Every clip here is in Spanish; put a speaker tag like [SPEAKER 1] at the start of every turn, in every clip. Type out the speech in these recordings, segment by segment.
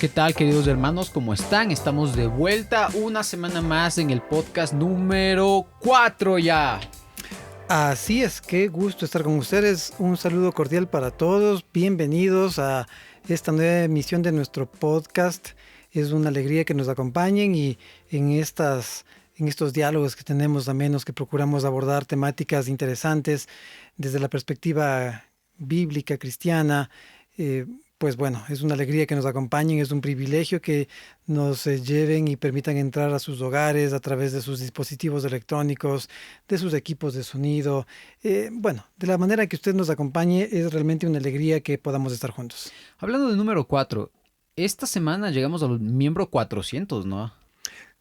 [SPEAKER 1] ¿Qué tal, queridos hermanos? ¿Cómo están? Estamos de vuelta una semana más en el podcast número 4 ya.
[SPEAKER 2] Así es, qué gusto estar con ustedes. Un saludo cordial para todos. Bienvenidos a esta nueva emisión de nuestro podcast. Es una alegría que nos acompañen y en estos diálogos que tenemos amenos, que procuramos abordar temáticas interesantes desde la perspectiva bíblica, cristiana. Pues bueno, es una alegría que nos acompañen, es un privilegio que nos lleven y permitan entrar a sus hogares a través de sus dispositivos electrónicos, de sus equipos de sonido. Bueno, de la manera que usted nos acompañe, es realmente una alegría que podamos estar juntos.
[SPEAKER 1] Hablando de número 4, esta semana llegamos al miembro 400, ¿no?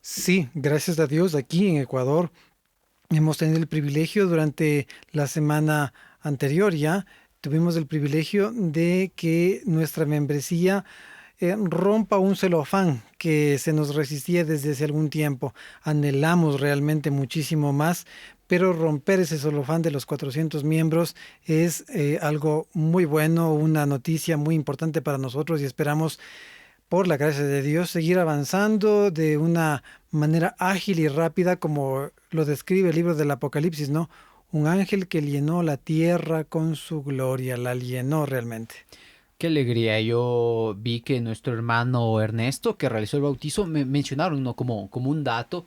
[SPEAKER 2] Sí, gracias a Dios, aquí en Ecuador hemos tenido el privilegio durante la semana anterior ya, tuvimos el privilegio de que nuestra membresía rompa un celofán que se nos resistía desde hace algún tiempo. Anhelamos realmente muchísimo más, pero romper ese celofán de los 400 miembros es algo muy bueno, una noticia muy importante para nosotros y esperamos, por la gracia de Dios, seguir avanzando de una manera ágil y rápida como lo describe el libro del Apocalipsis, ¿no? Un ángel que llenó la tierra con su gloria, la llenó realmente.
[SPEAKER 1] Qué alegría. Yo vi que nuestro hermano Ernesto, que realizó el bautizo, me mencionaron, ¿no? Como un dato,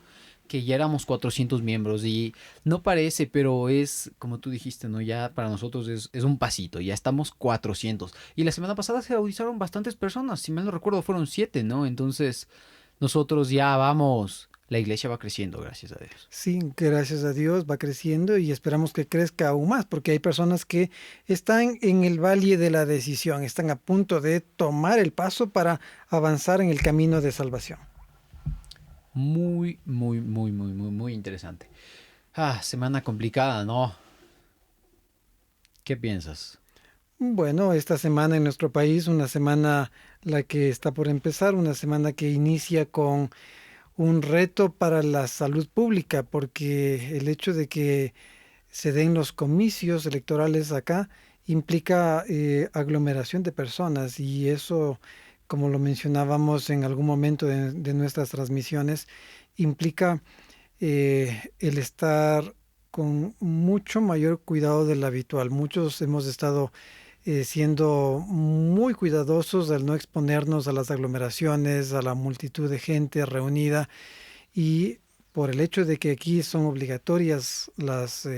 [SPEAKER 1] que ya éramos 400 miembros y no parece, pero es, como tú dijiste, ¿no? Ya para nosotros es un pasito, ya estamos 400. Y la semana pasada se bautizaron bastantes personas, si mal no recuerdo fueron 7, ¿no? Entonces nosotros ya vamos, la iglesia va creciendo, gracias a Dios.
[SPEAKER 2] Sí, gracias a Dios va creciendo y esperamos que crezca aún más, porque hay personas que están en el valle de la decisión, están a punto de tomar el paso para avanzar en el camino de salvación.
[SPEAKER 1] Muy interesante. Semana complicada, ¿no? ¿Qué piensas?
[SPEAKER 2] Bueno, esta semana en nuestro país, una semana la que está por empezar, una semana que inicia con un reto para la salud pública, porque el hecho de que se den los comicios electorales acá implica aglomeración de personas y eso, como lo mencionábamos en algún momento de nuestras transmisiones, implica el estar con mucho mayor cuidado del habitual. Muchos hemos estado siendo muy cuidadosos al no exponernos a las aglomeraciones, a la multitud de gente reunida y por el hecho de que aquí son obligatorias las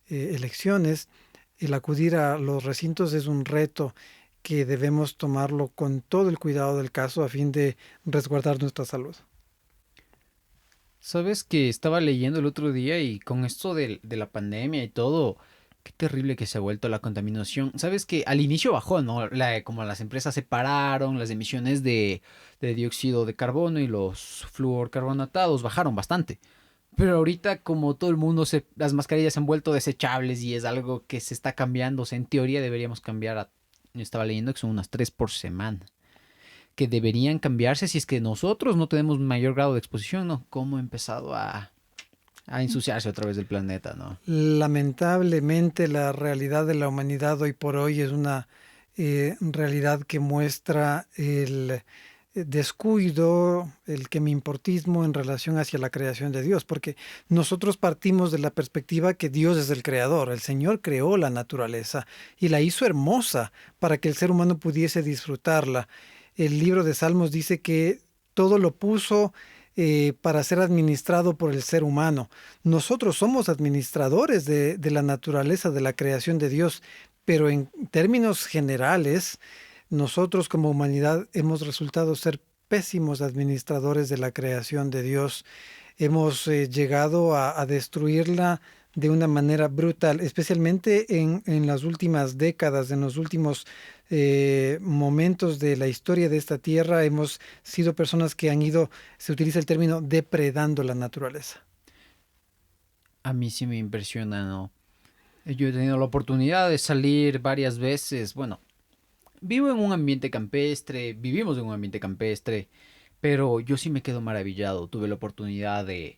[SPEAKER 2] elecciones, el acudir a los recintos es un reto que debemos tomarlo con todo el cuidado del caso a fin de resguardar nuestra salud.
[SPEAKER 1] Sabes que estaba leyendo el otro día y con esto de la pandemia y todo, qué terrible que se ha vuelto la contaminación. Sabes que al inicio bajó, ¿no? Como las empresas separaron las emisiones de dióxido de carbono y los fluorcarbonatados bajaron bastante. Pero ahorita como todo el mundo las mascarillas se han vuelto desechables y es algo que se está cambiando, o sea, en teoría deberíamos cambiar yo estaba leyendo que son unas 3 por semana, que deberían cambiarse si es que nosotros no tenemos mayor grado de exposición, ¿no? Cómo ha empezado a ensuciarse otra vez el planeta, ¿no?
[SPEAKER 2] Lamentablemente la realidad de la humanidad hoy por hoy es una realidad que muestra el descuido, el que me importismo en relación hacia la creación de Dios, porque nosotros partimos de la perspectiva que Dios es el creador, el Señor creó la naturaleza y la hizo hermosa para que el ser humano pudiese disfrutarla. El libro de Salmos dice que todo lo puso para ser administrado por el ser humano. Nosotros somos administradores de la naturaleza, de la creación de Dios, pero en términos generales, nosotros como humanidad hemos resultado ser pésimos administradores de la creación de Dios. Hemos llegado a destruirla de una manera brutal, especialmente en las últimas décadas, en los últimos momentos de la historia de esta tierra, hemos sido personas que han ido, se utiliza el término, depredando la naturaleza.
[SPEAKER 1] A mí sí me impresiona, ¿no? Yo he tenido la oportunidad de salir varias veces. Bueno, vivo en un ambiente campestre, vivimos en un ambiente campestre, pero yo sí me quedo maravillado. Tuve la oportunidad de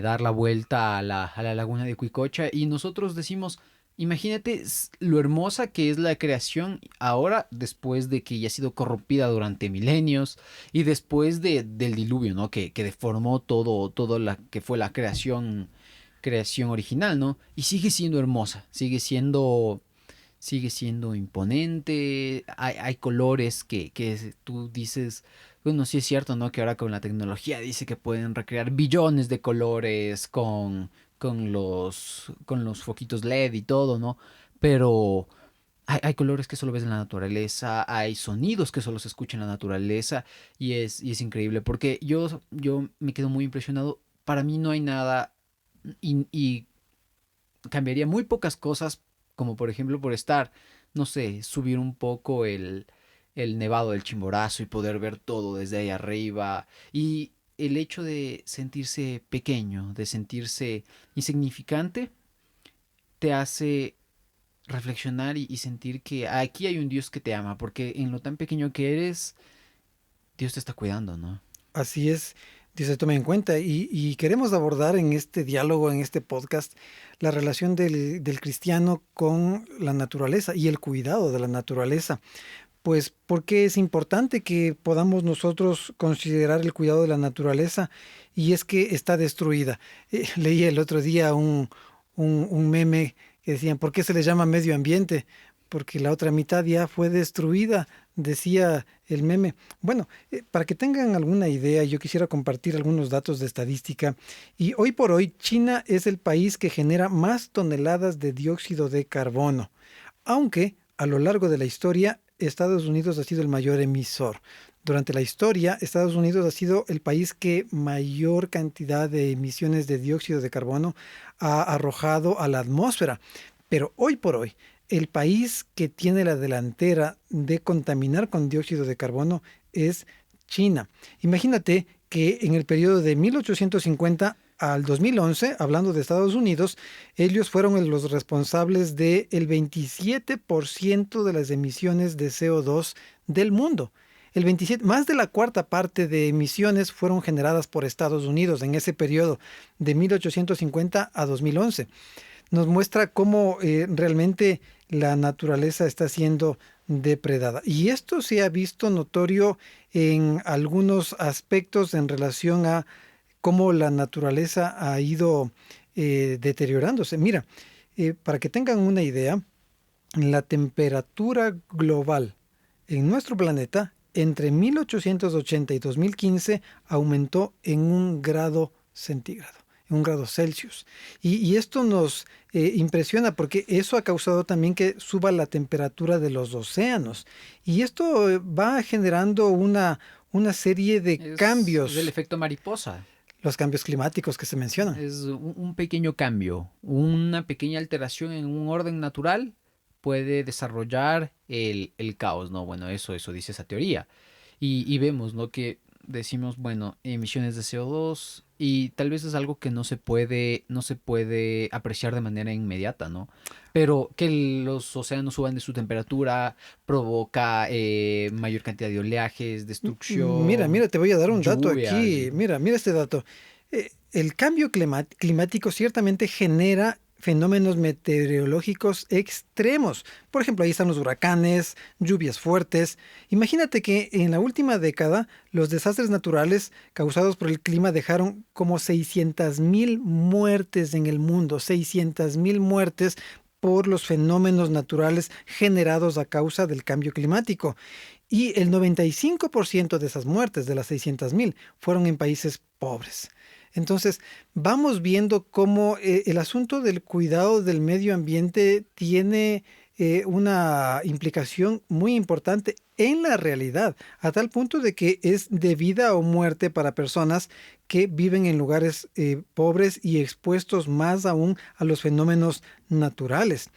[SPEAKER 1] dar la vuelta a la laguna de Cuicocha y nosotros decimos Imagínate lo hermosa que es la creación ahora, después de que ya ha sido corrompida durante milenios y después del diluvio, ¿no? Que deformó todo la que fue la creación original, ¿no? Y sigue siendo hermosa, sigue siendo imponente. Hay colores que tú dices, bueno, sí es cierto, ¿no? Que ahora con la tecnología dice que pueden recrear billones de colores con los foquitos LED y todo, ¿no? Pero hay colores que solo ves en la naturaleza, hay sonidos que solo se escuchan en la naturaleza y es increíble porque yo me quedo muy impresionado. Para mí no hay nada y cambiaría muy pocas cosas, como por ejemplo por estar, no sé, subir un poco el nevado del Chimborazo y poder ver todo desde ahí arriba. Y el hecho de sentirse pequeño, de sentirse insignificante, te hace reflexionar y sentir que aquí hay un Dios que te ama, porque en lo tan pequeño que eres, Dios te está cuidando, ¿no?
[SPEAKER 2] Así es, dice, tome en cuenta. Y queremos abordar en este diálogo, en este podcast, la relación del cristiano con la naturaleza y el cuidado de la naturaleza. Pues porque es importante que podamos nosotros considerar el cuidado de la naturaleza y es que está destruida. Leí el otro día un meme que decían, ¿por qué se le llama medio ambiente? Porque la otra mitad ya fue destruida, decía el meme. Bueno, para que tengan alguna idea, yo quisiera compartir algunos datos de estadística. Y hoy por hoy, China es el país que genera más toneladas de dióxido de carbono, aunque a lo largo de la historia Estados Unidos ha sido el mayor emisor. Durante la historia, Estados Unidos ha sido el país que mayor cantidad de emisiones de dióxido de carbono ha arrojado a la atmósfera. Pero hoy por hoy, el país que tiene la delantera de contaminar con dióxido de carbono es China. Imagínate que en el periodo de 1850 al 2011, hablando de Estados Unidos, ellos fueron los responsables del 27% de las emisiones de CO2 del mundo. El 27, más de la cuarta parte de emisiones fueron generadas por Estados Unidos en ese periodo de 1850 a 2011. Nos muestra cómo realmente la naturaleza está siendo depredada. Y esto se ha visto notorio en algunos aspectos en relación a cómo la naturaleza ha ido deteriorándose. Mira, para que tengan una idea, la temperatura global en nuestro planeta entre 1880 y 2015 aumentó en 1 grado centígrado, en 1 grado Celsius. Y esto nos impresiona porque eso ha causado también que suba la temperatura de los océanos. Y esto va generando una serie de
[SPEAKER 1] Es el
[SPEAKER 2] cambios,
[SPEAKER 1] efecto mariposa.
[SPEAKER 2] los cambios climáticos que se mencionan.
[SPEAKER 1] Es un pequeño cambio, una pequeña alteración en un orden natural puede desarrollar el caos, ¿no? Bueno, eso dice esa teoría. Y vemos, ¿no? Que decimos, bueno, emisiones de CO2 y tal vez es algo que no se puede apreciar de manera inmediata, ¿no? Pero que los océanos suban de su temperatura provoca mayor cantidad de oleajes,
[SPEAKER 2] Mira,
[SPEAKER 1] destrucción,
[SPEAKER 2] mira, te voy a dar un dato
[SPEAKER 1] lluvias.
[SPEAKER 2] aquí. Mira, mira este dato. El cambio climático ciertamente genera fenómenos meteorológicos extremos. Por ejemplo, ahí están los huracanes, lluvias fuertes. Imagínate que en la última década los desastres naturales causados por el clima dejaron como 600.000 muertes en el mundo, 600.000 muertes por los fenómenos naturales generados a causa del cambio climático. Y el 95% de esas muertes, de las 600.000, fueron en países pobres. Entonces, vamos viendo cómo el asunto del cuidado del medio ambiente tiene una implicación muy importante en la realidad, a tal punto de que es de vida o muerte para personas que viven en lugares pobres y expuestos más aún a los fenómenos naturales.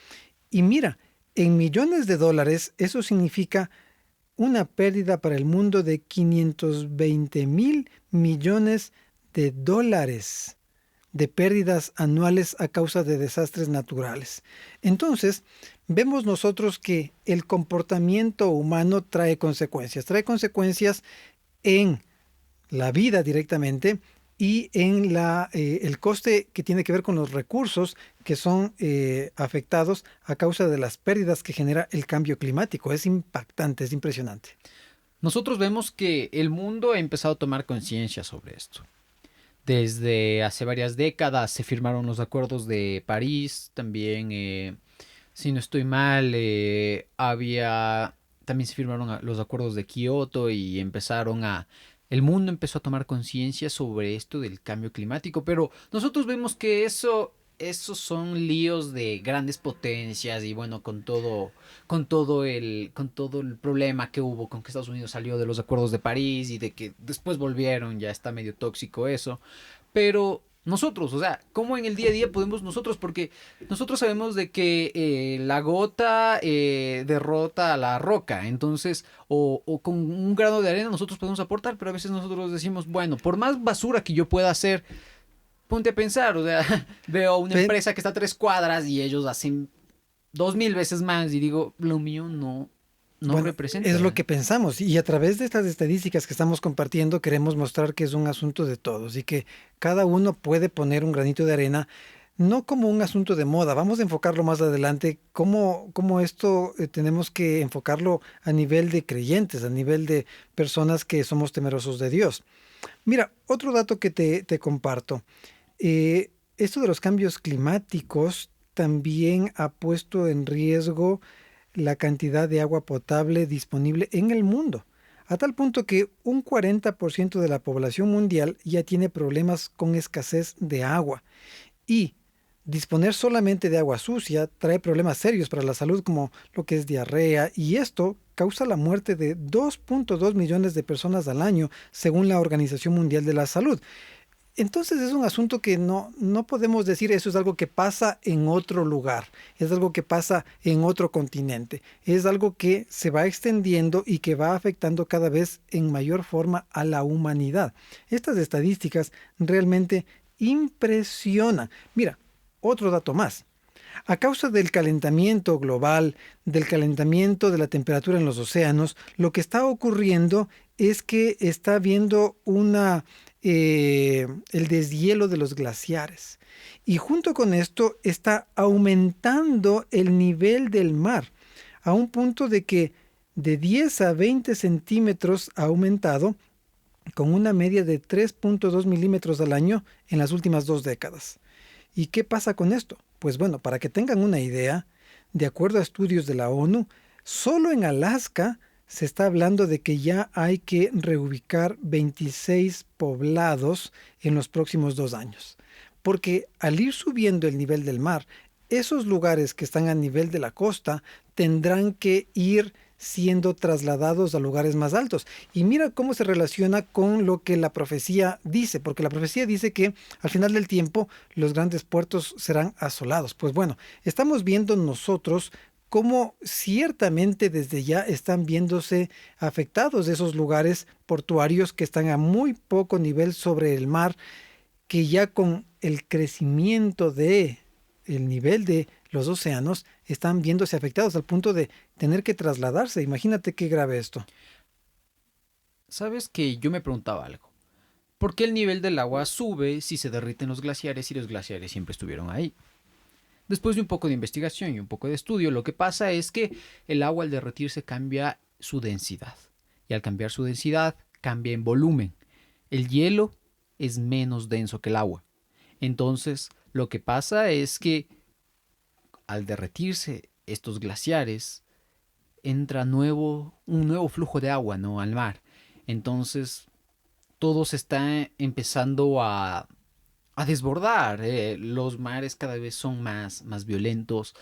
[SPEAKER 2] Y mira, en millones de dólares eso significa una pérdida para el mundo de 520.000 millones de dólares de pérdidas anuales a causa de desastres naturales. Entonces, vemos nosotros que el comportamiento humano trae consecuencias en la vida directamente y en el coste que tiene que ver con los recursos que son afectados a causa de las pérdidas que genera el cambio climático. Es impactante, es impresionante.
[SPEAKER 1] Nosotros vemos que el mundo ha empezado a tomar conciencia sobre esto. Desde hace varias décadas se firmaron los acuerdos de París, también, si no estoy mal, también se firmaron los acuerdos de Kioto y el mundo empezó a tomar conciencia sobre esto del cambio climático, pero nosotros vemos que esos son líos de grandes potencias y bueno, con todo el problema que hubo con que Estados Unidos salió de los acuerdos de París y de que después volvieron, ya está medio tóxico eso. Pero nosotros, o sea, ¿cómo en el día a día podemos nosotros? Porque nosotros sabemos de que la gota derrota a la roca, entonces, o con un grano de arena nosotros podemos aportar, pero a veces nosotros decimos, bueno, por más basura que yo pueda hacer, ponte a pensar, o sea, veo una
[SPEAKER 2] Pe-
[SPEAKER 1] empresa que está a 3 cuadras y ellos hacen 2000 veces más y digo, lo mío no
[SPEAKER 2] Bueno, es lo
[SPEAKER 1] representa.
[SPEAKER 2] que pensamos y a través de estas estadísticas que estamos compartiendo queremos mostrar que es un asunto de todos y que cada uno puede poner un granito de arena, no como un asunto de moda. Vamos a enfocarlo más adelante, cómo esto tenemos que enfocarlo a nivel de creyentes, a nivel de personas que somos temerosos de Dios. Mira, otro dato que te comparto. Esto de los cambios climáticos también ha puesto en riesgo la cantidad de agua potable disponible en el mundo, a tal punto que un 40% de la población mundial ya tiene problemas con escasez de agua. Y disponer solamente de agua sucia trae problemas serios para la salud como lo que es diarrea, y esto causa la muerte de 2.2 millones de personas al año, según la Organización Mundial de la Salud. Entonces es un asunto que no podemos decir eso es algo que pasa en otro lugar, es algo que pasa en otro continente, es algo que se va extendiendo y que va afectando cada vez en mayor forma a la humanidad. Estas estadísticas realmente impresionan. Mira, otro dato más. A causa del calentamiento global, del calentamiento de la temperatura en los océanos, lo que está ocurriendo es que está habiendo el deshielo de los glaciares. Y junto con esto está aumentando el nivel del mar a un punto de que de 10 a 20 centímetros ha aumentado con una media de 3.2 milímetros al año en las últimas 2 décadas. ¿Y qué pasa con esto? Pues bueno, para que tengan una idea, de acuerdo a estudios de la ONU, solo en Alaska se está hablando de que ya hay que reubicar 26 poblados en los próximos 2 años. Porque al ir subiendo el nivel del mar, esos lugares que están a nivel de la costa tendrán que ir siendo trasladados a lugares más altos. Y mira cómo se relaciona con lo que la profecía dice, porque la profecía dice que al final del tiempo los grandes puertos serán asolados. Pues bueno, estamos viendo nosotros cómo ciertamente desde ya están viéndose afectados esos lugares portuarios que están a muy poco nivel sobre el mar, que ya con el crecimiento de el nivel de los océanos están viéndose afectados al punto de tener que trasladarse. Imagínate qué grave esto.
[SPEAKER 1] ¿Sabes que yo me preguntaba algo? ¿Por qué el nivel del agua sube si se derriten los glaciares y los glaciares siempre estuvieron ahí? Después de un poco de investigación y un poco de estudio, lo que pasa es que el agua al derretirse cambia su densidad. Y al cambiar su densidad, cambia en volumen. El hielo es menos denso que el agua. Entonces, lo que pasa es que al derretirse estos glaciares, entra un nuevo flujo de agua, ¿no? Al mar. Entonces, todo se está empezando a desbordar. Los mares cada vez son más violentos,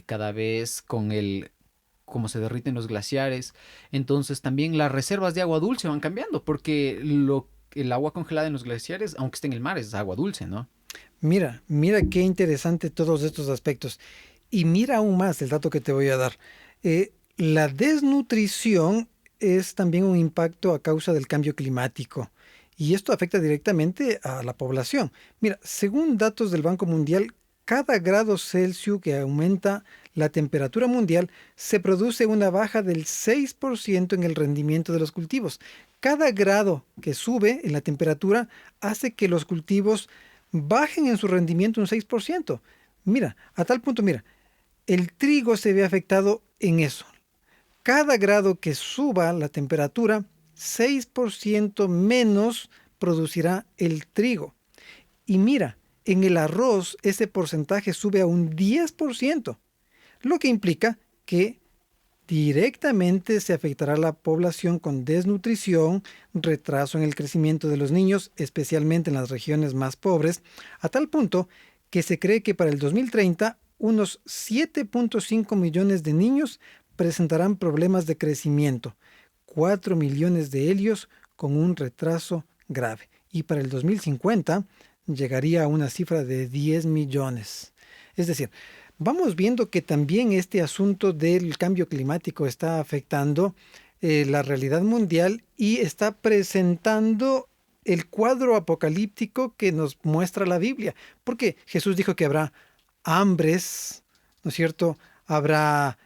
[SPEAKER 1] cada vez como se derriten los glaciares. Entonces también las reservas de agua dulce van cambiando, porque el agua congelada en los glaciares, aunque esté en el mar, es agua dulce, ¿no?
[SPEAKER 2] Mira qué interesante todos estos aspectos. Y mira aún más el dato que te voy a dar. La desnutrición es también un impacto a causa del cambio climático. Y esto afecta directamente a la población. Mira, según datos del Banco Mundial, cada grado Celsius que aumenta la temperatura mundial, se produce una baja del 6% en el rendimiento de los cultivos. Cada grado que sube en la temperatura hace que los cultivos bajen en su rendimiento un 6%. Mira, a tal punto, mira, el trigo se ve afectado en eso. Cada grado que suba la temperatura, 6% menos producirá el trigo. Y mira, en el arroz ese porcentaje sube a un 10%, lo que implica que directamente se afectará a la población con desnutrición, retraso en el crecimiento de los niños, especialmente en las regiones más pobres, a tal punto que se cree que para el 2030 unos 7.5 millones de niños presentarán problemas de crecimiento, 4 millones de ellos con un retraso grave. Y para el 2050 llegaría a una cifra de 10 millones. Es decir, vamos viendo que también este asunto del cambio climático está afectando la realidad mundial y está presentando el cuadro apocalíptico que nos muestra la Biblia. Porque Jesús dijo que habrá hambres, ¿no es cierto? Habrá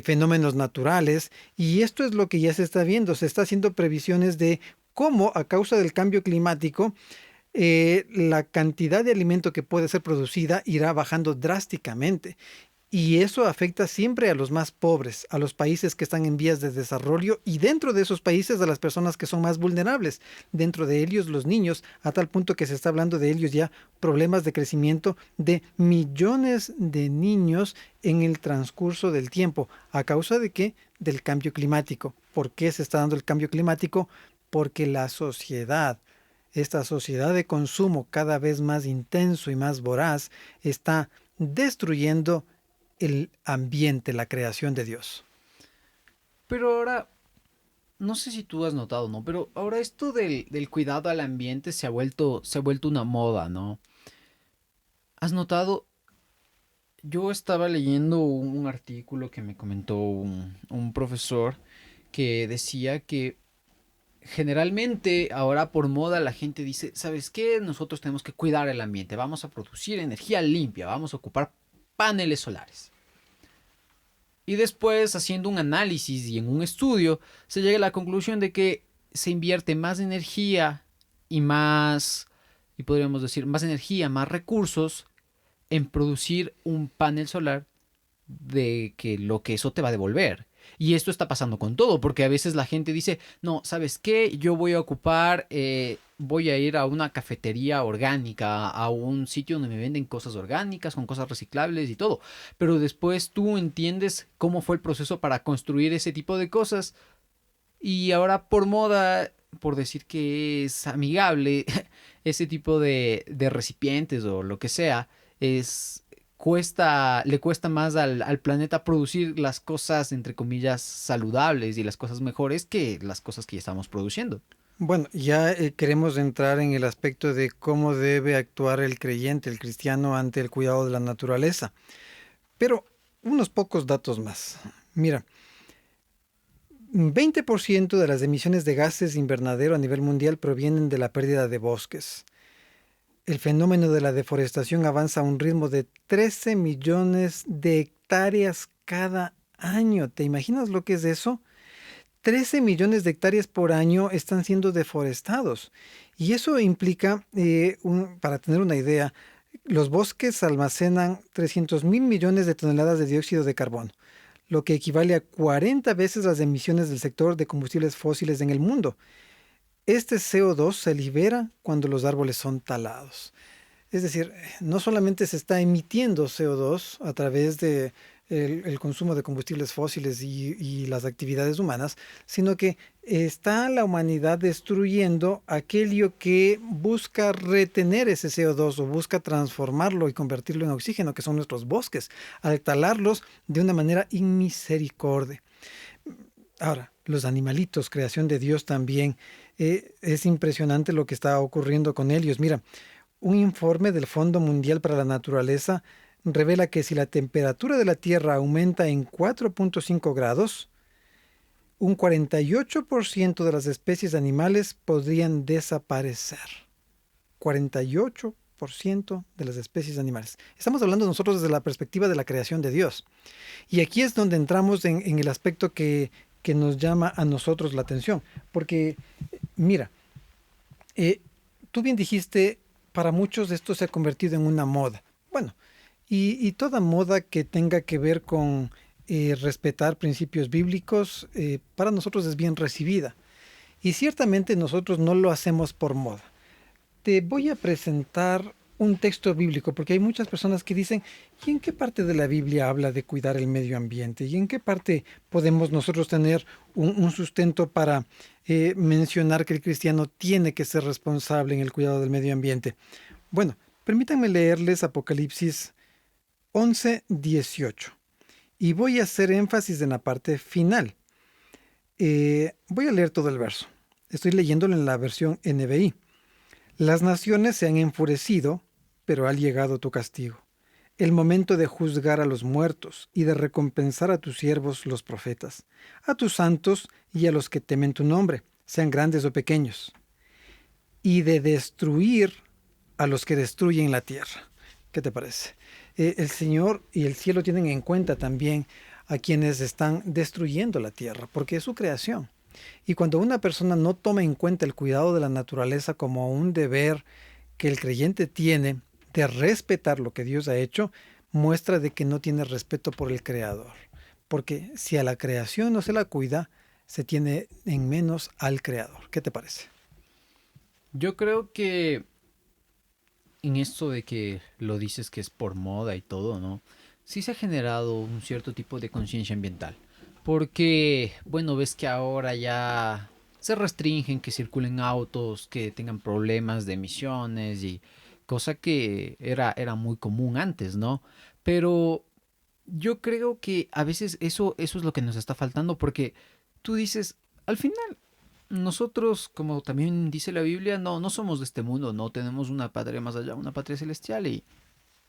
[SPEAKER 2] fenómenos naturales, y esto es lo que ya se está viendo. Se está haciendo previsiones de cómo, a causa del cambio climático, la cantidad de alimento que puede ser producida irá bajando drásticamente. Y eso afecta siempre a los más pobres, a los países que están en vías de desarrollo, y dentro de esos países a las personas que son más vulnerables, dentro de ellos los niños, a tal punto que se está hablando de ellos ya problemas de crecimiento de millones de niños en el transcurso del tiempo. ¿A causa de qué? Del cambio climático. ¿Por qué se está dando el cambio climático? Porque la sociedad, esta sociedad de consumo cada vez más intenso y más voraz, está destruyendo el ambiente, la creación de Dios.
[SPEAKER 1] Pero ahora, no sé si tú has notado, ¿no? Pero ahora esto del cuidado al ambiente se ha vuelto una moda, ¿no? ¿Has notado? Yo estaba leyendo un artículo que me comentó un profesor que decía que generalmente ahora por moda la gente dice, ¿sabes qué? Nosotros tenemos que cuidar el ambiente, vamos a producir energía limpia, vamos a ocupar paneles solares. Y después, haciendo un análisis y en un estudio, se llega a la conclusión de que se invierte más energía y más, y podríamos decir, más energía, más recursos en producir un panel solar de que lo que eso te va a devolver. Y esto está pasando con todo, porque a veces la gente dice, no, ¿sabes qué? Yo voy a ocupar, voy a ir a una cafetería orgánica, a un sitio donde me venden cosas orgánicas, con cosas reciclables y todo. Pero después tú entiendes cómo fue el proceso para construir ese tipo de cosas. Y ahora por moda, por decir que es amigable, ese tipo de recipientes o lo que sea, le cuesta más al planeta producir las cosas, entre comillas, saludables y las cosas mejores que las cosas que ya estamos produciendo.
[SPEAKER 2] Bueno, ya queremos entrar en el aspecto de cómo debe actuar el creyente, el cristiano, ante el cuidado de la naturaleza. Pero unos pocos datos más. Mira, 20% de las emisiones de gases invernadero a nivel mundial provienen de la pérdida de bosques. El fenómeno de la deforestación avanza a un ritmo de 13 millones de hectáreas cada año. ¿Te imaginas lo que es eso? 13 millones de hectáreas por año están siendo deforestados. Y eso implica, para tener una idea, los bosques almacenan 300 mil millones de toneladas de dióxido de carbono, lo que equivale a 40 veces las emisiones del sector de combustibles fósiles en el mundo. Este CO2 se libera cuando los árboles son talados. Es decir, no solamente se está emitiendo CO2 a través de el consumo de combustibles fósiles y las actividades humanas, sino que está la humanidad destruyendo aquello que busca retener ese CO2 o busca transformarlo y convertirlo en oxígeno, que son nuestros bosques, al talarlos de una manera inmisericordia. Ahora, los animalitos, creación de Dios también, es impresionante lo que está ocurriendo con ellos. Mira, un informe del Fondo Mundial para la Naturaleza revela que si la temperatura de la Tierra aumenta en 4.5 grados, un 48% de las especies animales podrían desaparecer. 48%. 10% de las especies animales. Estamos hablando nosotros desde la perspectiva de la creación de Dios. Y aquí es donde entramos en el aspecto que nos llama a nosotros la atención. Porque, mira, eh, tú bien dijiste, para muchos esto se ha convertido en una moda. Bueno, y toda moda que tenga que ver con respetar principios bíblicos, para nosotros es bien recibida. Y ciertamente nosotros no lo hacemos por moda. Te voy a presentar un texto bíblico, porque hay muchas personas que dicen, ¿y en qué parte de la Biblia habla de cuidar el medio ambiente? ¿Y en qué parte podemos nosotros tener un sustento para mencionar que el cristiano tiene que ser responsable en el cuidado del medio ambiente? Bueno, permítanme leerles Apocalipsis 11:18 y voy a hacer énfasis en la parte final. Voy a leer todo el verso. Estoy leyéndolo en la versión NBI. Las naciones se han enfurecido, pero ha llegado tu castigo. El momento de juzgar a los muertos y de recompensar a tus siervos los profetas, a tus santos y a los que temen tu nombre, sean grandes o pequeños, y de destruir a los que destruyen la tierra. ¿Qué te parece? El Señor y el cielo tienen en cuenta también a quienes están destruyendo la tierra, porque es su creación. Y cuando una persona no toma en cuenta el cuidado de la naturaleza como un deber que el creyente tiene de respetar lo que Dios ha hecho, muestra de que no tiene respeto por el Creador. Porque si a la creación no se la cuida, se tiene en menos al Creador. ¿Qué te parece?
[SPEAKER 1] Yo creo que en esto de que lo dices que es por moda y todo, ¿no? Sí se ha generado un cierto tipo de conciencia ambiental. Porque, bueno, ves que ahora ya se restringen que circulen autos que tengan problemas de emisiones y cosa que era muy común antes, ¿no? Pero yo creo que a veces eso es lo que nos está faltando porque tú dices, al final, nosotros, como también dice la Biblia, no somos de este mundo, no tenemos una patria más allá, una patria celestial y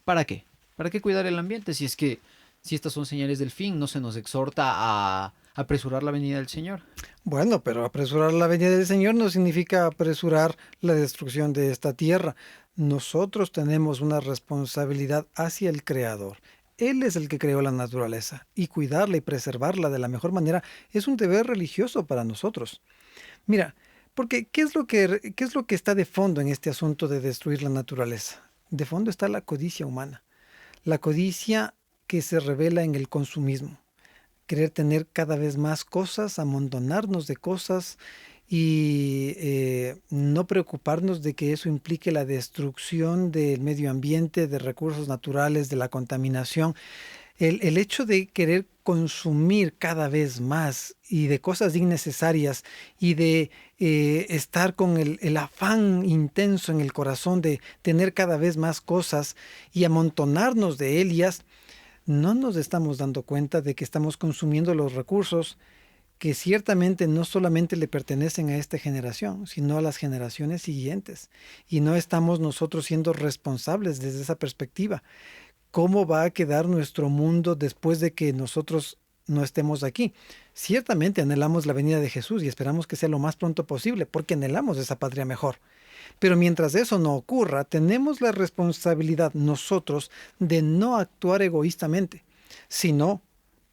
[SPEAKER 1] ¿para qué? ¿Para qué cuidar el ambiente si es que si estas son señales del fin, no se nos exhorta a apresurar la venida del Señor?
[SPEAKER 2] Bueno, pero apresurar la venida del Señor no significa apresurar la destrucción de esta tierra. Nosotros tenemos una responsabilidad hacia el Creador. Él es el que creó la naturaleza y cuidarla y preservarla de la mejor manera es un deber religioso para nosotros. Mira, porque qué es lo que está de fondo en este asunto de destruir la naturaleza? De fondo está la codicia humana, la codicia que se revela en el consumismo, querer tener cada vez más cosas, amontonarnos de cosas y no preocuparnos de que eso implique la destrucción del medio ambiente, de recursos naturales, de la contaminación. El hecho de querer consumir cada vez más y de cosas innecesarias y de estar con el afán intenso en el corazón de tener cada vez más cosas y amontonarnos de ellas, no nos estamos dando cuenta de que estamos consumiendo los recursos que ciertamente no solamente le pertenecen a esta generación, sino a las generaciones siguientes. Y no estamos nosotros siendo responsables desde esa perspectiva. ¿Cómo va a quedar nuestro mundo después de que nosotros no estemos aquí? Ciertamente anhelamos la venida de Jesús y esperamos que sea lo más pronto posible, porque anhelamos esa patria mejor. Pero mientras eso no ocurra, tenemos la responsabilidad nosotros de no actuar egoístamente, sino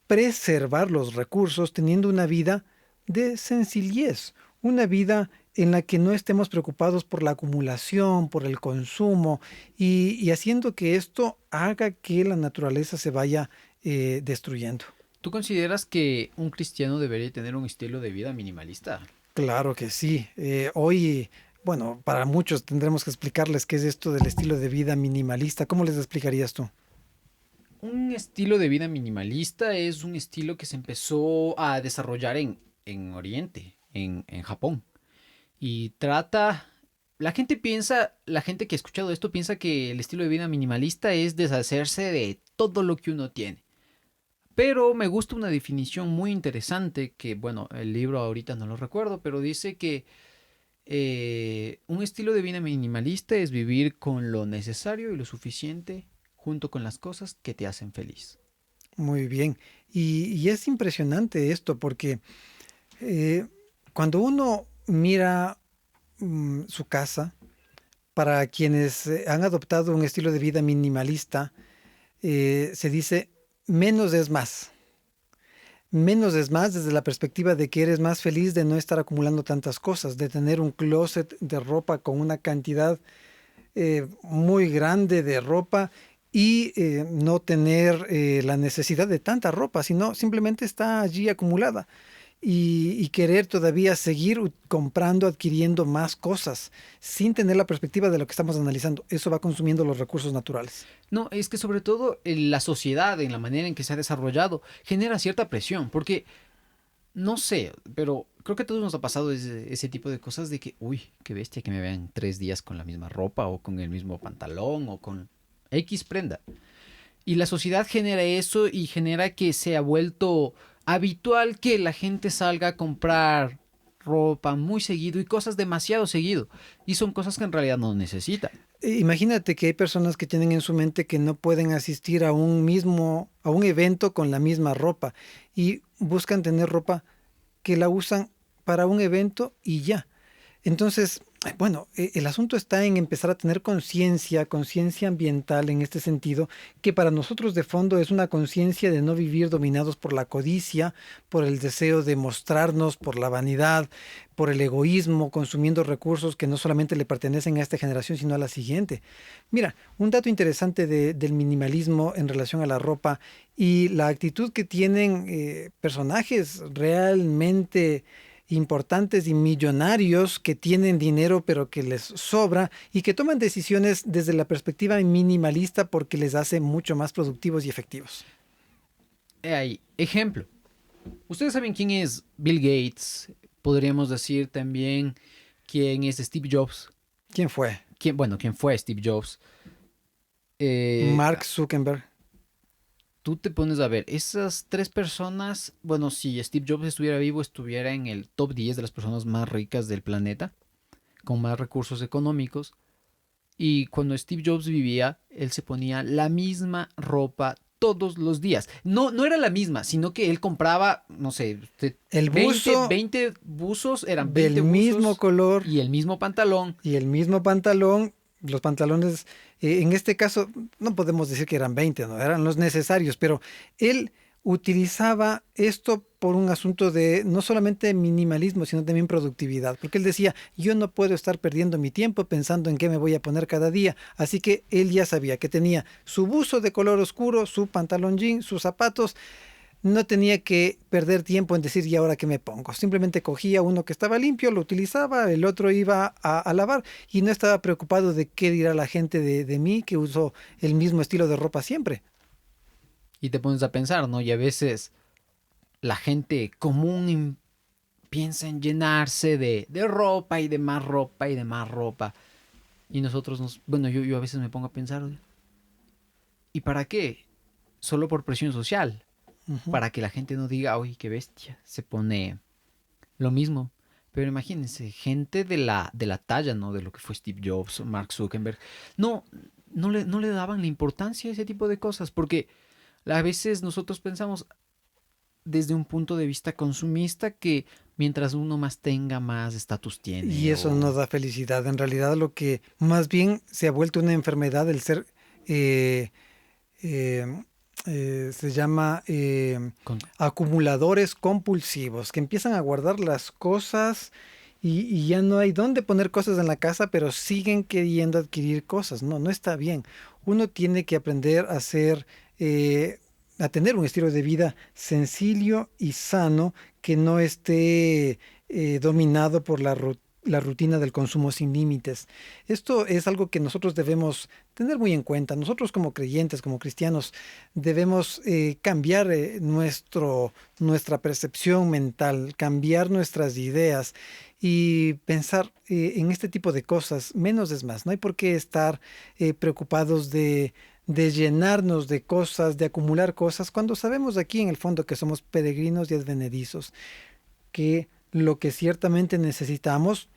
[SPEAKER 2] preservar los recursos teniendo una vida de sencillez, una vida en la que no estemos preocupados por la acumulación, por el consumo y haciendo que esto haga que la naturaleza se vaya destruyendo.
[SPEAKER 1] ¿Tú consideras que un cristiano debería tener un estilo de vida minimalista?
[SPEAKER 2] Claro que sí. Hoy, bueno, para muchos tendremos que explicarles qué es esto del estilo de vida minimalista. ¿Cómo les explicarías tú?
[SPEAKER 1] Un estilo de vida minimalista es un estilo que se empezó a desarrollar en Oriente, en Japón. Y trata... la gente que ha escuchado esto piensa que el estilo de vida minimalista es deshacerse de todo lo que uno tiene. Pero me gusta una definición muy interesante que, bueno, el libro ahorita no lo recuerdo, pero dice que un estilo de vida minimalista es vivir con lo necesario y lo suficiente junto con las cosas que te hacen feliz.
[SPEAKER 2] Muy bien. Y es impresionante esto porque eh, cuando uno mira su casa, para quienes han adoptado un estilo de vida minimalista, se dice menos es más. Menos es más desde la perspectiva de que eres más feliz de no estar acumulando tantas cosas, de tener un closet de ropa con una cantidad muy grande de ropa y no tener la necesidad de tanta ropa, sino simplemente está allí acumulada y querer todavía seguir comprando, adquiriendo más cosas sin tener la perspectiva de lo que estamos analizando. Eso va consumiendo los recursos naturales.
[SPEAKER 1] No, es que sobre todo la sociedad, en la manera en que se ha desarrollado, genera cierta presión, porque no sé, pero creo que a todos nos ha pasado ese tipo de cosas de que, uy, qué bestia que me vean 3 días con la misma ropa o con el mismo pantalón o con X prenda. Y la sociedad genera eso y genera que se ha vuelto habitual que la gente salga a comprar ropa muy seguido y cosas demasiado seguido. Y son cosas que en realidad no necesita.
[SPEAKER 2] Imagínate que hay personas que tienen en su mente que no pueden asistir a un evento con la misma ropa y buscan tener ropa que la usan para un evento y ya. Entonces, bueno, el asunto está en empezar a tener conciencia, conciencia ambiental en este sentido, que para nosotros de fondo es una conciencia de no vivir dominados por la codicia, por el deseo de mostrarnos, por la vanidad, por el egoísmo, consumiendo recursos que no solamente le pertenecen a esta generación, sino a la siguiente. Mira, un dato interesante del minimalismo en relación a la ropa y la actitud que tienen personajes realmente importantes y millonarios que tienen dinero pero que les sobra y que toman decisiones desde la perspectiva minimalista porque les hace mucho más productivos y efectivos.
[SPEAKER 1] Hay ejemplo. Ustedes saben quién es Bill Gates. Podríamos decir también quién es Steve Jobs.
[SPEAKER 2] ¿Quién fue?
[SPEAKER 1] Quién fue Steve Jobs. Eh,
[SPEAKER 2] Mark Zuckerberg.
[SPEAKER 1] Tú te pones a ver, esas tres personas, bueno, si Steve Jobs estuviera vivo, estuviera en el top 10 de las personas más ricas del planeta, con más recursos económicos. Y cuando Steve Jobs vivía, él se ponía la misma ropa todos los días. No, no era la misma, sino que él compraba, no sé,
[SPEAKER 2] El
[SPEAKER 1] 20
[SPEAKER 2] buzo
[SPEAKER 1] 20 buzos, eran 20
[SPEAKER 2] del mismo
[SPEAKER 1] buzos
[SPEAKER 2] color
[SPEAKER 1] y el mismo pantalón.
[SPEAKER 2] y el mismo pantalón. Los pantalones, en este caso, no podemos decir que eran 20, no eran los necesarios, pero él utilizaba esto por un asunto de no solamente minimalismo, sino también productividad, porque él decía, yo no puedo estar perdiendo mi tiempo pensando en qué me voy a poner cada día, así que él ya sabía que tenía su buzo de color oscuro, su pantalón jean, sus zapatos, no tenía que perder tiempo en decir, ¿y ahora qué me pongo? Simplemente cogía uno que estaba limpio, lo utilizaba, el otro iba a lavar y no estaba preocupado de qué dirá la gente de mí que uso el mismo estilo de ropa siempre.
[SPEAKER 1] Y te pones a pensar, ¿no? Y a veces la gente común piensa en llenarse de ropa y de más ropa y de más ropa. Y nosotros bueno, yo a veces me pongo a pensar, ¿y para qué? Solo por presión social,
[SPEAKER 2] Ujú.
[SPEAKER 1] para que la gente no diga, uy, qué bestia, se pone lo mismo. Pero imagínense, gente de la talla, ¿no? De lo que fue Steve Jobs o Mark Zuckerberg, no, no le daban la importancia a ese tipo de cosas, porque a veces nosotros pensamos desde un punto de vista consumista que mientras uno más tenga, más estatus
[SPEAKER 2] Y
[SPEAKER 1] tiene,
[SPEAKER 2] eso no
[SPEAKER 1] o
[SPEAKER 2] da felicidad. En realidad lo que más bien se ha vuelto una enfermedad el ser, eh, eh, se llama
[SPEAKER 1] con,
[SPEAKER 2] acumuladores compulsivos, que empiezan a guardar las cosas y ya no hay dónde poner cosas en la casa, pero siguen queriendo adquirir cosas. No, no está bien. Uno tiene que aprender a ser, a tener un estilo de vida sencillo y sano que no esté dominado por la rutina del consumo sin límites. Esto es algo que nosotros debemos tener muy en cuenta. Nosotros como creyentes, como cristianos, debemos cambiar nuestra percepción mental, cambiar nuestras ideas y pensar en este tipo de cosas. Menos es más. No hay por qué estar preocupados de llenarnos de cosas, de acumular cosas, cuando sabemos aquí en el fondo que somos peregrinos y advenedizos, que lo que ciertamente necesitamos,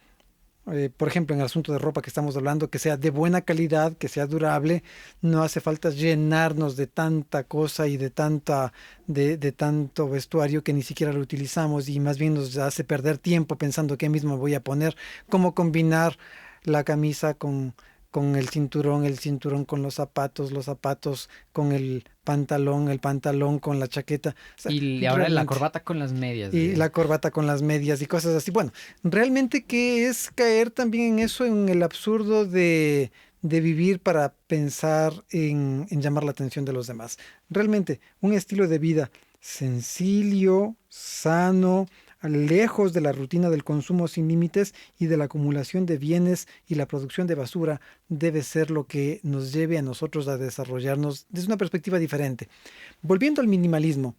[SPEAKER 2] por ejemplo, en el asunto de ropa que estamos hablando, que sea de buena calidad, que sea durable, no hace falta llenarnos de tanta cosa y de tanto vestuario que ni siquiera lo utilizamos y más bien nos hace perder tiempo pensando qué mismo voy a poner, cómo combinar la camisa con el cinturón con los zapatos con el pantalón con la chaqueta. O sea,
[SPEAKER 1] Y ahora la
[SPEAKER 2] realmente.
[SPEAKER 1] corbata con las medias
[SPEAKER 2] Y
[SPEAKER 1] de...
[SPEAKER 2] la corbata con las medias y cosas así. Bueno, realmente que es caer también en eso, en el absurdo de vivir para pensar en llamar la atención de los demás. Realmente, un estilo de vida sencillo, sano, lejos de la rutina del consumo sin límites y de la acumulación de bienes y la producción de basura, debe ser lo que nos lleve a nosotros a desarrollarnos desde una perspectiva diferente. Volviendo al minimalismo.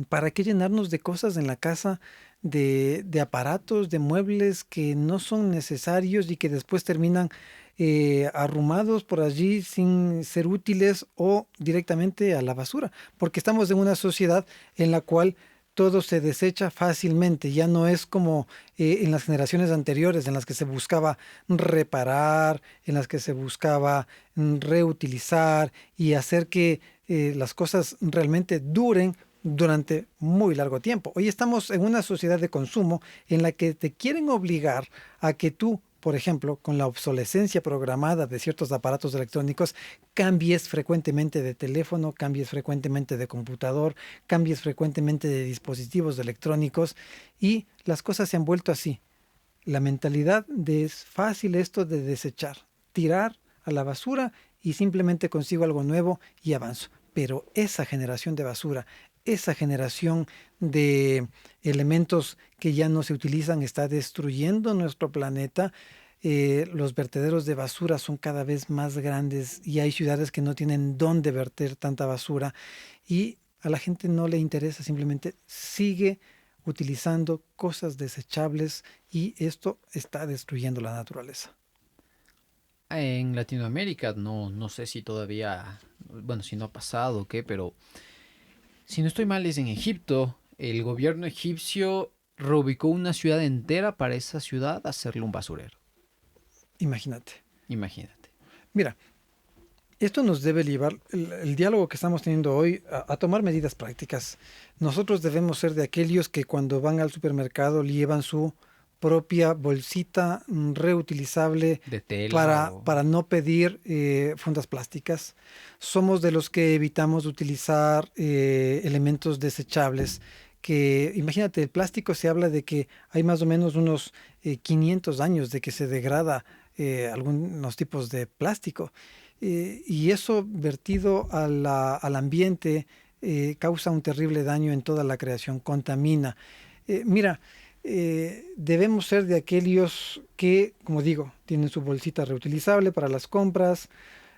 [SPEAKER 2] ¿Para qué llenarnos de cosas en la casa, de aparatos, de muebles que no son necesarios y que después terminan arrumados por allí sin ser útiles o directamente a la basura? Porque estamos en una sociedad en la cual todo se desecha fácilmente. Ya no es como en las generaciones anteriores en las que se buscaba reparar, en las que se buscaba reutilizar y hacer que las cosas realmente duren durante muy largo tiempo. Hoy estamos en una sociedad de consumo en la que te quieren obligar a que tú, por ejemplo, con la obsolescencia programada de ciertos aparatos electrónicos, cambies frecuentemente de teléfono, cambies frecuentemente de computador, cambies frecuentemente de dispositivos electrónicos y las cosas se han vuelto así. La mentalidad de es fácil esto de desechar, tirar a la basura y simplemente consigo algo nuevo y avanzo. Pero esa generación de basura, esa generación de elementos que ya no se utilizan está destruyendo nuestro planeta. Los vertederos de basura son cada vez más grandes y hay ciudades que no tienen dónde verter tanta basura y a la gente no le interesa, simplemente sigue utilizando cosas desechables y esto está destruyendo la naturaleza.
[SPEAKER 1] En Latinoamérica, no, no sé si todavía, bueno, si no ha pasado o qué, pero si no estoy mal es en Egipto. El gobierno egipcio reubicó una ciudad entera para esa ciudad hacerle un basurero.
[SPEAKER 2] Imagínate.
[SPEAKER 1] Imagínate.
[SPEAKER 2] Mira, esto nos debe llevar, el diálogo que estamos teniendo hoy, a tomar medidas prácticas. Nosotros debemos ser de aquellos que cuando van al supermercado llevan su propia bolsita reutilizable
[SPEAKER 1] De tela
[SPEAKER 2] para,
[SPEAKER 1] o
[SPEAKER 2] para no pedir fundas plásticas. Somos de los que evitamos utilizar elementos desechables. Que imagínate, el plástico se habla de que hay más o menos unos 500 años de que se degrada algunos tipos de plástico. Y eso vertido al ambiente causa un terrible daño en toda la creación, contamina. Mira, debemos ser de aquellos que, como digo, tienen su bolsita reutilizable para las compras,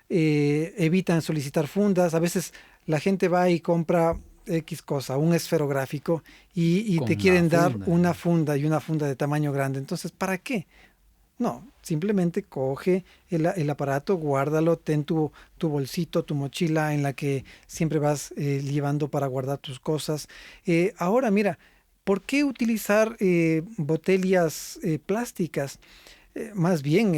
[SPEAKER 2] evitan solicitar fundas. A veces la gente va y compra X cosa, un esferográfico, y te
[SPEAKER 1] con la
[SPEAKER 2] quieren dar
[SPEAKER 1] funda.
[SPEAKER 2] una funda y una funda de tamaño grande. Entonces, ¿para qué? No, simplemente coge el aparato, guárdalo, ten tu bolsito, tu mochila en la que siempre vas llevando para guardar tus cosas. Ahora, mira, ¿por qué utilizar botellas plásticas? Más bien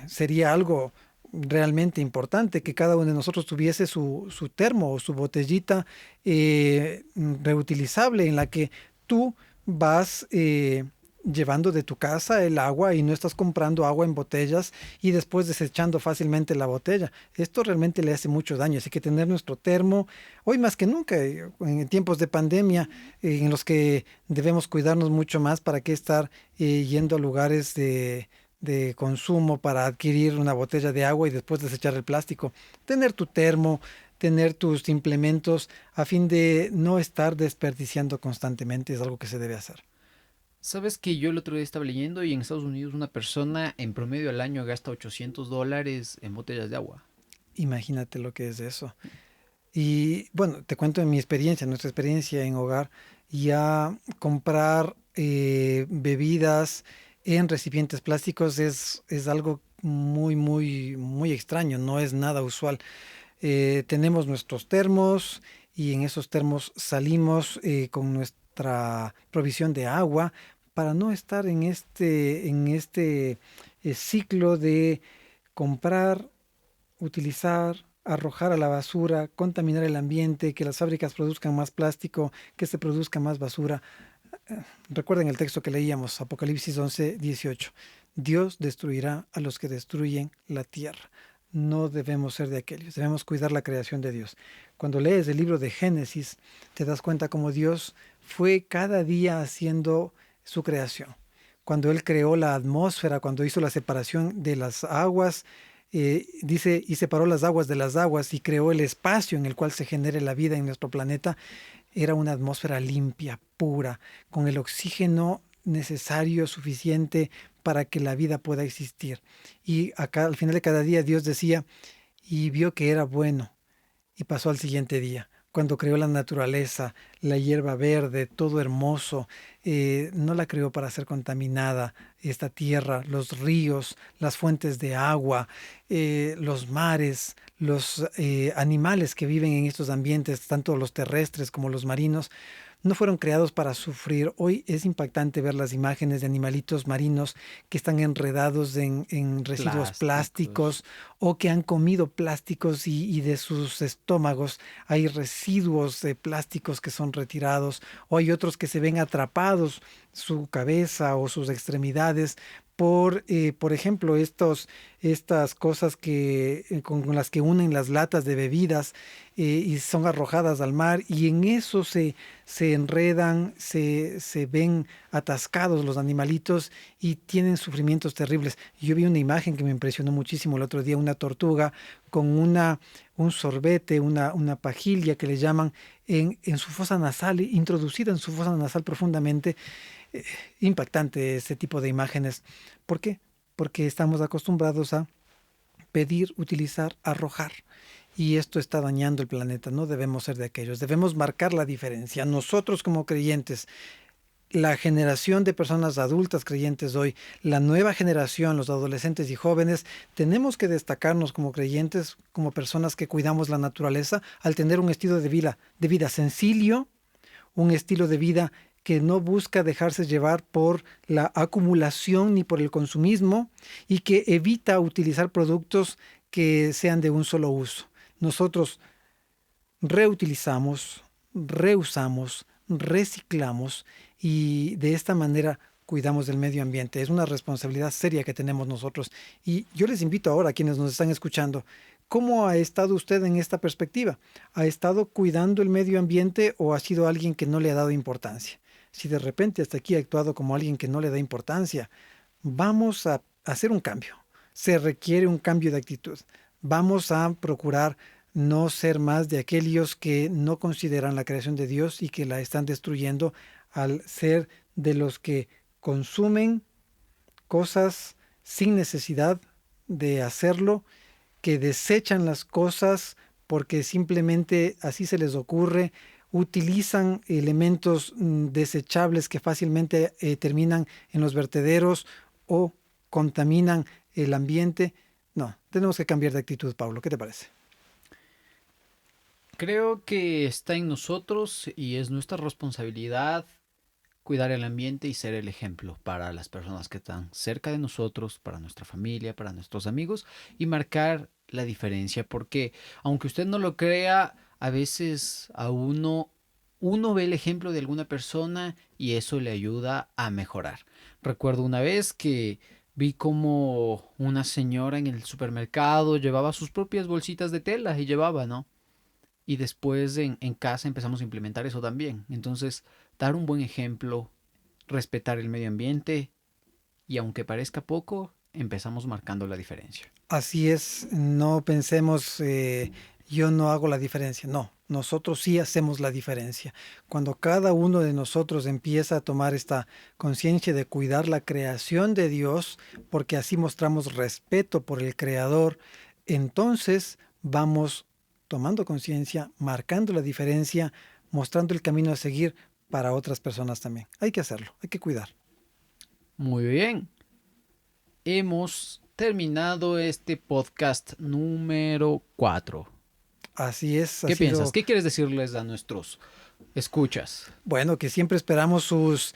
[SPEAKER 2] sería algo realmente importante que cada uno de nosotros tuviese su termo o su botellita reutilizable en la que tú vas llevando de tu casa el agua y no estás comprando agua en botellas y después desechando fácilmente la botella. Esto realmente le hace mucho daño, así que tener nuestro termo, hoy más que nunca, en tiempos de pandemia, en los que debemos cuidarnos mucho más, ¿para qué estar yendo a lugares de consumo para adquirir una botella de agua y después desechar el plástico? Tener tu termo, tener tus implementos a fin de no estar desperdiciando constantemente es algo que se debe hacer.
[SPEAKER 1] ¿Sabes que yo el otro día estaba leyendo y en Estados Unidos una persona en promedio al año gasta $800 en botellas de agua?
[SPEAKER 2] Imagínate lo que es eso. Y bueno, te cuento en mi experiencia, nuestra experiencia en hogar, ya comprar bebidas en recipientes plásticos es algo muy, muy, muy extraño, no es nada usual. Tenemos nuestros termos y en esos termos salimos con nuestra provisión de agua para no estar en este ciclo de comprar, utilizar, arrojar a la basura, contaminar el ambiente, que las fábricas produzcan más plástico, que se produzca más basura. Recuerden el texto que leíamos, Apocalipsis 11:18. Dios destruirá a los que destruyen la tierra. No debemos ser de aquellos, debemos cuidar la creación de Dios. Cuando lees el libro de Génesis, te das cuenta cómo Dios fue cada día haciendo su creación. Cuando Él creó la atmósfera, cuando hizo la separación de las aguas, dice, y separó las aguas de las aguas y creó el espacio en el cual se genere la vida en nuestro planeta, era una atmósfera limpia, pura, con el oxígeno necesario, suficiente para que la vida pueda existir. Y acá al final de cada día Dios decía, y vio que era bueno, y pasó al siguiente día. Cuando creó la naturaleza, la hierba verde, todo hermoso, no la creó para ser contaminada, esta tierra, los ríos, las fuentes de agua, los mares, los animales que viven en estos ambientes, tanto los terrestres como los marinos, no fueron creados para sufrir. Hoy es impactante ver las imágenes de animalitos marinos que están enredados en residuos
[SPEAKER 1] Plásticos.
[SPEAKER 2] plásticos o que han comido plásticos y de sus estómagos hay residuos de plásticos que son retirados, o hay otros que se ven atrapados su cabeza o sus extremidades por ejemplo, estas cosas con las que unen las latas de bebidas y son arrojadas al mar y en eso se enredan, se ven atascados los animalitos y tienen sufrimientos terribles. Yo vi una imagen que me impresionó muchísimo el otro día, una tortuga con un sorbete, una pajilla que le llaman en su fosa nasal, introducida en su fosa nasal profundamente. Impactante este tipo de imágenes. ¿Por qué? Porque estamos acostumbrados a pedir, utilizar, arrojar. Y esto está dañando el planeta. No debemos ser de aquellos. Debemos marcar la diferencia. Nosotros como creyentes, la generación de personas adultas creyentes hoy, la nueva generación, los adolescentes y jóvenes, tenemos que destacarnos como creyentes, como personas que cuidamos la naturaleza, al tener un estilo de vida sencillo, un estilo de vida que no busca dejarse llevar por la acumulación ni por el consumismo y que evita utilizar productos que sean de un solo uso. Nosotros reutilizamos, reusamos, reciclamos y de esta manera cuidamos del medio ambiente. Es una responsabilidad seria que tenemos nosotros. Y yo les invito ahora a quienes nos están escuchando, ¿cómo ha estado usted en esta perspectiva? ¿Ha estado cuidando el medio ambiente o ha sido alguien que no le ha dado importancia? Si de repente hasta aquí ha actuado como alguien que no le da importancia, vamos a hacer un cambio. Se requiere un cambio de actitud. Vamos a procurar no ser más de aquellos que no consideran la creación de Dios y que la están destruyendo al ser de los que consumen cosas sin necesidad de hacerlo, que desechan las cosas porque simplemente así se les ocurre, utilizan elementos desechables que fácilmente terminan en los vertederos o contaminan el ambiente. No, tenemos que cambiar de actitud, Pablo. ¿Qué te parece?
[SPEAKER 1] Creo que está en nosotros y es nuestra responsabilidad cuidar el ambiente y ser el ejemplo para las personas que están cerca de nosotros, para nuestra familia, para nuestros amigos y marcar la diferencia porque aunque usted no lo crea, a veces a uno ve el ejemplo de alguna persona y eso le ayuda a mejorar. Recuerdo una vez que vi como una señora en el supermercado llevaba sus propias bolsitas de tela y llevaba, ¿no? Y después en casa empezamos a implementar eso también. Entonces, dar un buen ejemplo, respetar el medio ambiente y aunque parezca poco, empezamos marcando la diferencia.
[SPEAKER 2] Así es, no pensemos yo no hago la diferencia, no, nosotros sí hacemos la diferencia. Cuando cada uno de nosotros empieza a tomar esta conciencia de cuidar la creación de Dios, porque así mostramos respeto por el Creador, entonces vamos tomando conciencia, marcando la diferencia, mostrando el camino a seguir para otras personas también. Hay que hacerlo, hay que cuidar.
[SPEAKER 1] Muy bien. Hemos terminado este podcast número 4.
[SPEAKER 2] Así es, ha
[SPEAKER 1] ¿Qué piensas?
[SPEAKER 2] sido,
[SPEAKER 1] ¿Qué quieres decirles a nuestros escuchas?
[SPEAKER 2] bueno, que siempre esperamos sus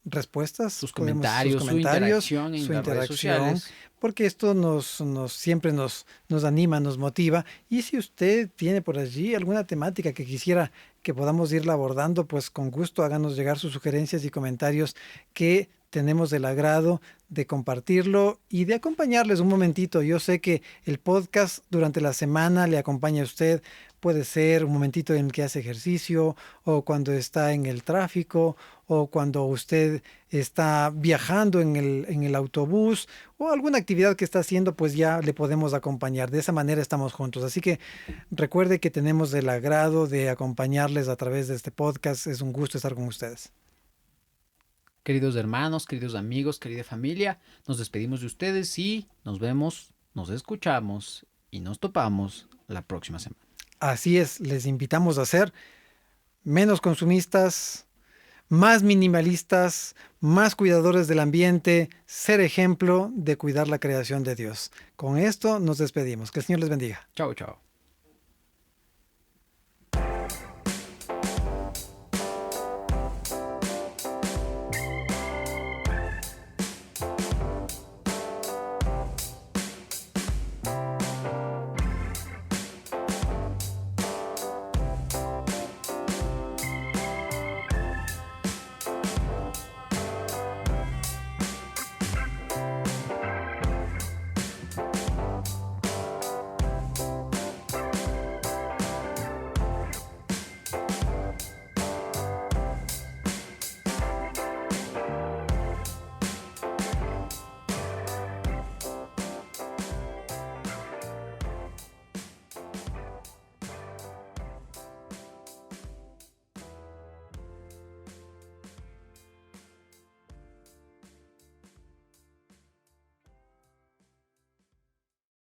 [SPEAKER 2] respuestas,
[SPEAKER 1] Sus
[SPEAKER 2] sus
[SPEAKER 1] comentarios, su
[SPEAKER 2] comentarios,
[SPEAKER 1] interacción en
[SPEAKER 2] su
[SPEAKER 1] las redes
[SPEAKER 2] interacción,
[SPEAKER 1] sociales.
[SPEAKER 2] porque esto siempre nos anima, nos motiva. Y si usted tiene por allí alguna temática que quisiera que podamos irla abordando, pues con gusto háganos llegar sus sugerencias y comentarios, que tenemos el agrado de compartirlo y de acompañarles un momentito. Yo sé que el podcast durante la semana le acompaña a usted. Puede ser un momentito en que hace ejercicio, o cuando está en el tráfico, o cuando usted está viajando en el autobús, o alguna actividad que está haciendo, pues ya le podemos acompañar. De esa manera estamos juntos. Así que recuerde que tenemos el agrado de acompañarles a través de este podcast. Es un gusto estar con ustedes.
[SPEAKER 1] Queridos hermanos, queridos amigos, querida familia, nos despedimos de ustedes y nos vemos, nos escuchamos y nos topamos la próxima semana.
[SPEAKER 2] Así es, les invitamos a ser menos consumistas, más minimalistas, más cuidadores del ambiente, ser ejemplo de cuidar la creación de Dios. Con esto nos despedimos. Que el Señor les bendiga.
[SPEAKER 1] Chao, chao.